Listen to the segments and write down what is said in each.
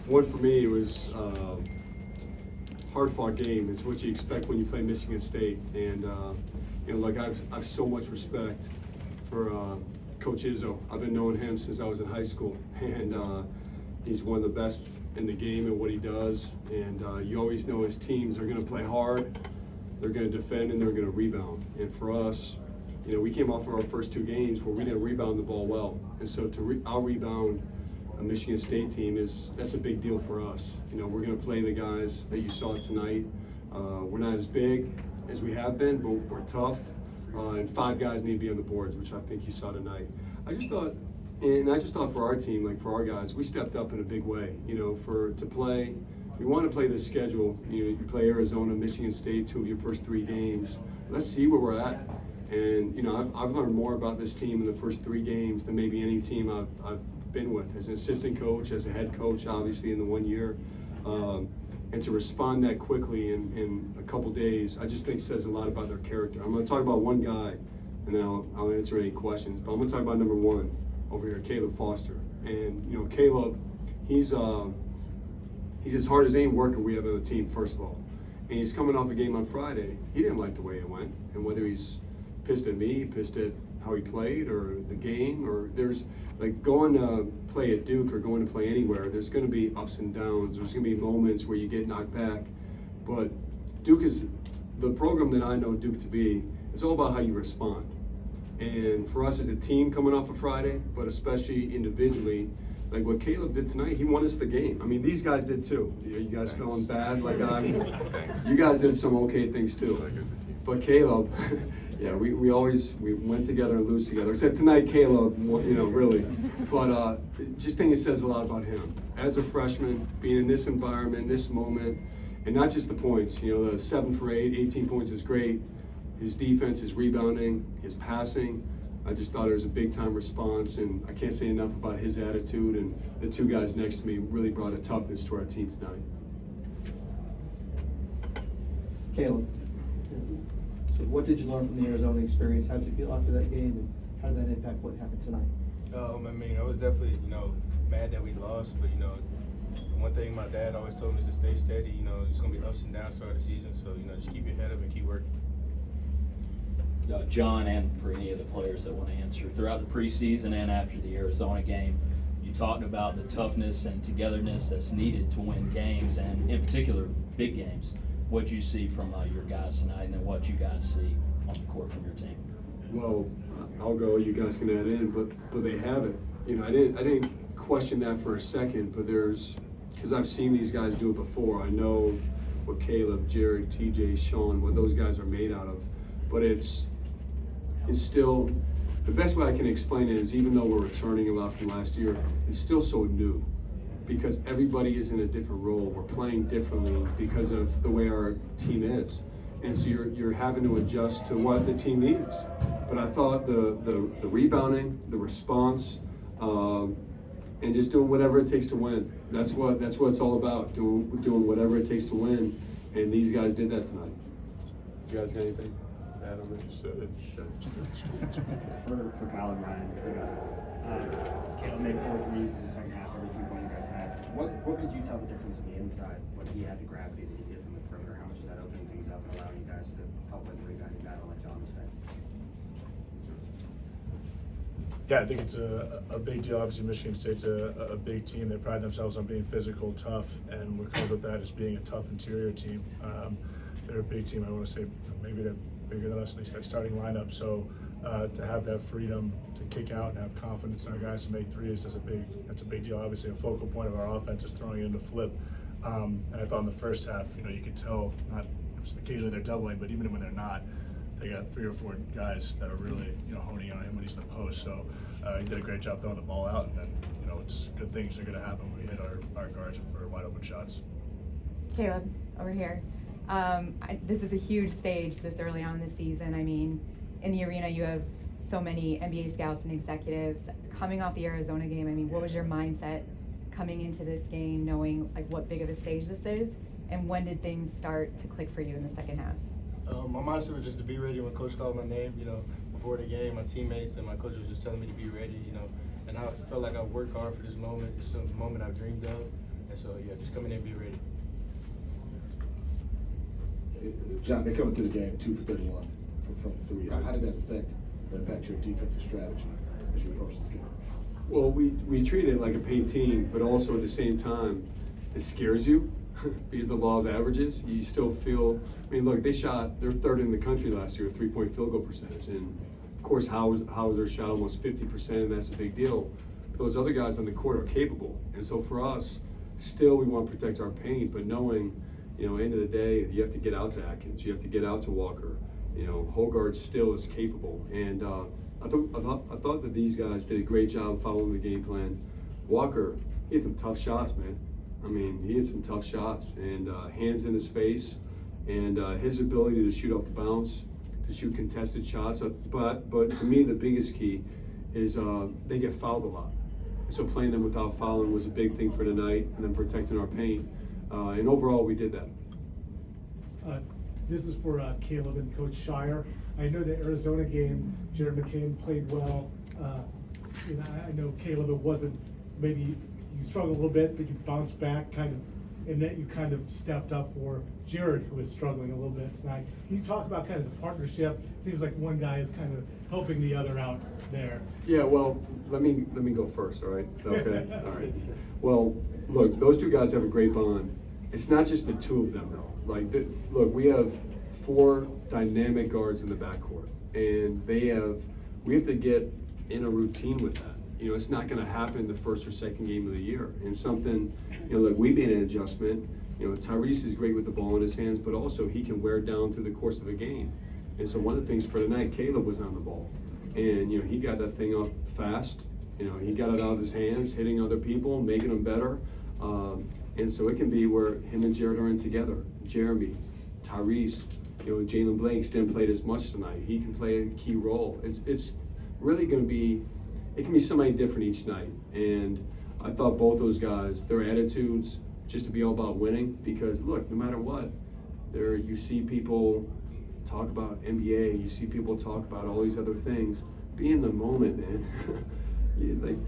one for me was hard-fought game. It's what you expect when you play Michigan State, and I've so much respect for Coach Izzo. I've been knowing him since I was in high school, and he's one of the best in the game at what he does. And you always know his teams are going to play hard, they're going to defend, and they're going to rebound. And for us, we came off of our first 2 games where we didn't rebound the ball well, and so to out-rebound a Michigan State team that's a big deal for us. We're going to play the guys that you saw tonight. We're not as big as we have been, but we're tough. And 5 guys need to be on the boards, which I think you saw tonight. I just thought for our team, like for our guys, we stepped up in a big way. To play, we want to play this schedule. You play Arizona, Michigan State, 2 of your first 3 games. Let's see where we're at. And I've learned more about this team in the first 3 games than maybe any team I've been with as an assistant coach, as a head coach, obviously in the 1 year. And to respond that quickly in a couple days, I just think says a lot about their character. I'm going to talk about one guy, and then I'll answer any questions. But I'm going to talk about number 1 over here, Caleb Foster. And Caleb, he's as hard as any worker we have on the team, first of all. And he's coming off a game on Friday. He didn't like the way it went, and whether he's pissed at me, pissed at how he played, or the game, or there's like going to play at Duke or going to play anywhere, there's going to be ups and downs. There's going to be moments where you get knocked back. But Duke is the program that I know Duke to be. It's all about how you respond. And for us as a team coming off of Friday, but especially individually, like what Caleb did tonight, he won us the game. I mean, these guys did too. You guys feeling bad? Like you guys did some okay things too. But Caleb, yeah, we went together and lose together. Except tonight, Caleb, really. But just think it says a lot about him as a freshman, being in this environment, this moment, and not just the points. The 7 for 8, 18 points is great. His defense, his rebounding, his passing. I just thought it was a big-time response, and I can't say enough about his attitude. And the 2 guys next to me really brought a toughness to our team tonight. Caleb, so what did you learn from the Arizona experience? How did you feel after that game, and how did that impact what happened tonight? I was definitely, mad that we lost, but one thing my dad always told me is to stay steady. It's gonna be ups and downs throughout the season, so just keep your head up and keep working. John, and for any of the players that want to answer, throughout the preseason and after the Arizona game, you talked about the toughness and togetherness that's needed to win games, and in particular, big games. What do you see from your guys tonight, and then what you guys see on the court from your team? Well, I'll go. You guys can add in, but they have it. I didn't question that for a second, but because I've seen these guys do it before. I know what Caleb, Jared, TJ, Sean, what those guys are made out of. But it's still, the best way I can explain it is, even though we're returning a lot from last year, it's still so new because everybody is in a different role. We're playing differently because of the way our team is. And so you're having to adjust to what the team needs. But I thought the rebounding, the response, and just doing whatever it takes to win. That's what it's all about, doing whatever it takes to win. And these guys did that tonight. You guys got anything? For Kyle and Ryan, Caleb made 4 threes in the second half, every 3-point you guys had. What could you tell the difference on the inside when he had the gravity that he did from the perimeter? How much is that opening things up and allowing you guys to help win the rebounding battle, like Jon was saying? Yeah, I think it's a big deal. Obviously, Michigan State's a big team. They pride themselves on being physical, tough, and what comes with that is being a tough interior team. They're a big team. I want to say maybe they're bigger than us, at least that starting lineup. So to have that freedom to kick out and have confidence in our guys to make threes, that's a big deal. Obviously, a focal point of our offense is throwing it into flip. And I thought in the first half, you could tell, not occasionally they're doubling, but even when they're not, they got 3 or 4 guys that are really, honing in on him when he's in the post. So he did a great job throwing the ball out, and then, it's good things are going to happen when we hit our guards for wide open shots. Caleb, over here. This is a huge stage this early on in the season. I mean, in the arena you have so many NBA scouts and executives. Coming off the Arizona game, I mean, what was your mindset coming into this game, knowing like what big of a stage this is, and when did things start to click for you in the second half? My mindset was just to be ready when Coach called my name. Before the game, my teammates and my coach was just telling me to be ready. and I felt like I worked hard for this moment. It's a moment I've dreamed of, and so yeah, just come in and be ready. John, they come into the game 2 for 31 from 3. How did that affect or impact your defensive strategy as you approach this game? Well, we treat it like a paint team, but also at the same time, it scares you because the law of averages. You still feel. I mean, look, they're 3rd in the country last year, 3-point field goal percentage, and of course, Hauser shot almost 50%, and that's a big deal. But those other guys on the court are capable, and so for us, still we want to protect our paint, but knowing, end of the day, you have to get out to Atkins, you have to get out to Walker. Hogard still is capable, and I thought that these guys did a great job following the game plan. Walker, he had some tough shots, man. I mean, he had some tough shots, and hands in his face, and his ability to shoot off the bounce, to shoot contested shots. But to me, the biggest key is they get fouled a lot. So playing them without fouling was a big thing for tonight, and then protecting our paint. And overall, we did that. This is for Caleb and Coach Scheyer. I know the Arizona game, Jared McCain played well. I know Caleb, it wasn't, maybe you struggled a little bit, but you bounced back and that you kind of stepped up for Jared, who was struggling a little bit tonight. Can you talk about kind of the partnership? It seems like one guy is kind of helping the other out there. Yeah, well, let me go first, all right? Okay, all right. Well, look, those two guys have a great bond. It's not just the two of them, though. Look, we have 4 dynamic guards in the backcourt, and we have to get in a routine with that. It's not going to happen the first or second game of the year. And something, look, we made an adjustment. Tyrese is great with the ball in his hands, but also he can wear down through the course of a game. And so one of the things for tonight, Caleb was on the ball, and he got that thing up fast. He got it out of his hands, hitting other people, making them better. And so it can be where him and Jared are in together. Jeremy, Tyrese, Jalen Blanks didn't play as much tonight. He can play a key role. It's really going to be, it can be somebody different each night. And I thought both those guys, their attitudes, just to be all about winning, because look, no matter what, you see people talk about NBA, you see people talk about all these other things. Be in the moment, man.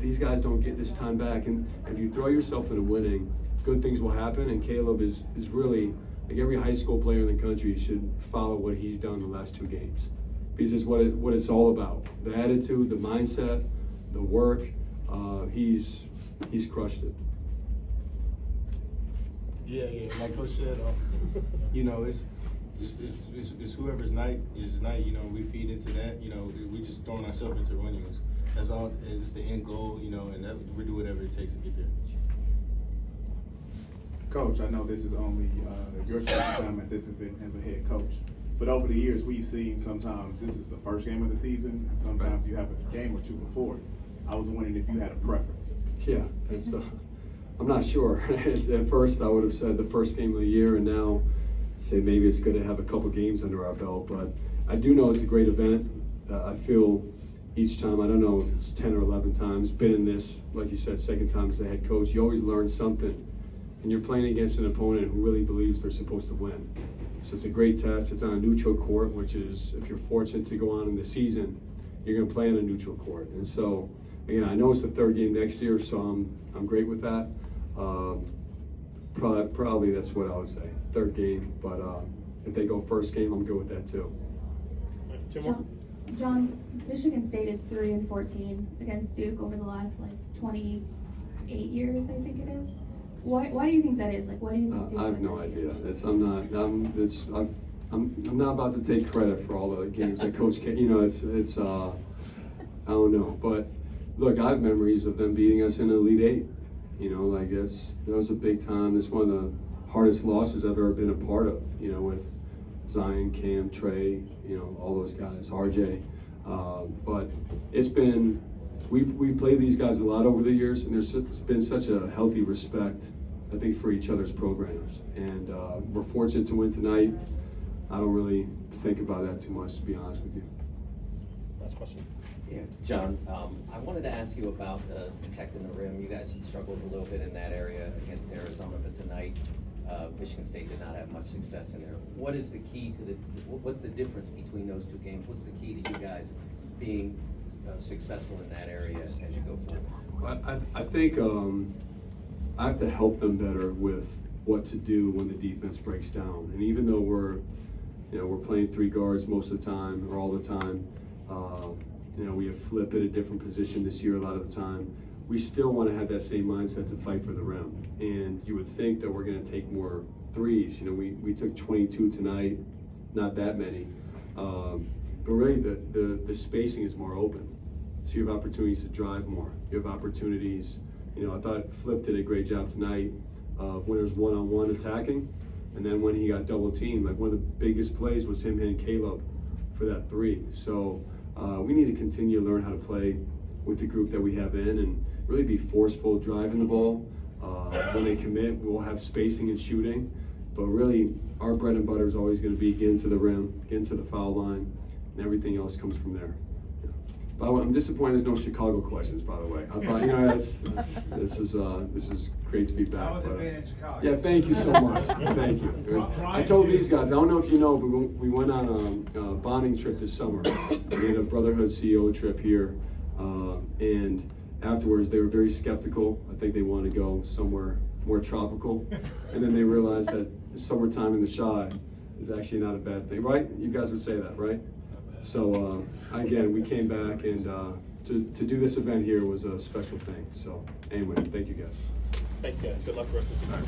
These guys don't get this time back. And if you throw yourself into winning, good things will happen. And Caleb is really, every high school player in the country should follow what he's done the last 2 games, because it's what it's all about. The attitude, the mindset, the work. He's crushed it. Yeah. Like Coach said, it's whoever's night is night. We feed into that. We just throwing ourselves into winning. That's all. It's the end goal. And we do whatever it takes to get there. Coach, I know this is only your second time at this event as a head coach, but over the years we've seen sometimes this is the first game of the season, and sometimes you have a game or 2 before it. I was wondering if you had a preference. Yeah, I'm not sure. At first I would have said the first game of the year, and now say maybe it's good to have a couple games under our belt. But I do know it's a great event. I feel each time, I don't know if it's 10 or 11 times, been in this, like you said, second time as a head coach, you always learn something. And you're playing against an opponent who really believes they're supposed to win. So it's a great test. It's on a neutral court, which is, if you're fortunate to go on in the season, you're going to play on a neutral court. And so, again, I know it's the 3rd game next year, so I'm great with that. Probably that's what I would say, 3rd game. But if they go 1st game, I'm good with that too. John, Michigan State is 3-14 against Duke over the last 28 years, I think it is. Why do you think that is? What do you think? I have no idea. I'm not about to take credit for all the games that Coach K. I don't know. But look, I have memories of them beating us in the Elite 8. That was a big time. It's one of the hardest losses I've ever been a part of. With Zion, Cam, Trey, all those guys, RJ. But it's been. We've played these guys a lot over the years, and there's been such a healthy respect, I think, for each other's programs. And we're fortunate to win tonight. I don't really think about that too much, to be honest with you. Last question. Yeah, John, I wanted to ask you about protecting the rim. You guys had struggled a little bit in that area against Arizona, but tonight Michigan State did not have much success in there. What is the key to what's the difference between those 2 games? What's the key to you guys being successful in that area as you go forward? I think I have to help them better with what to do when the defense breaks down. And even though we're playing 3 guards most of the time or all the time, we have flip at a different position this year a lot of the time. We still want to have that same mindset to fight for the rim. And you would think that we're going to take more threes. We took 22 tonight, not that many. But really the spacing is more open. So you have opportunities to drive more. You have opportunities, I thought Flip did a great job tonight of when there's one-on-one attacking, and then when he got double teamed, like one of the biggest plays was him hitting Caleb for that 3. So we need to continue to learn how to play with the group that we have in and really be forceful driving the ball. When they commit, we'll have spacing and shooting, but really our bread and butter is always going to be get into the rim, get into the foul line, and everything else comes from there. By the way, I'm disappointed there's no Chicago questions, by the way. I thought, this is great to be back. How was it being in Chicago? Yeah, thank you so much. Thank you. I told these guys, I don't know if you know, but we went on a bonding trip this summer. We had a Brotherhood CEO trip here, and afterwards they were very skeptical. I think they wanted to go somewhere more tropical, and then they realized that summertime in the Chi is actually not a bad thing, right? You guys would say that, right? So again, we came back, and to do this event here was a special thing. So anyway, thank you guys. Thank you guys. Good luck for us this season.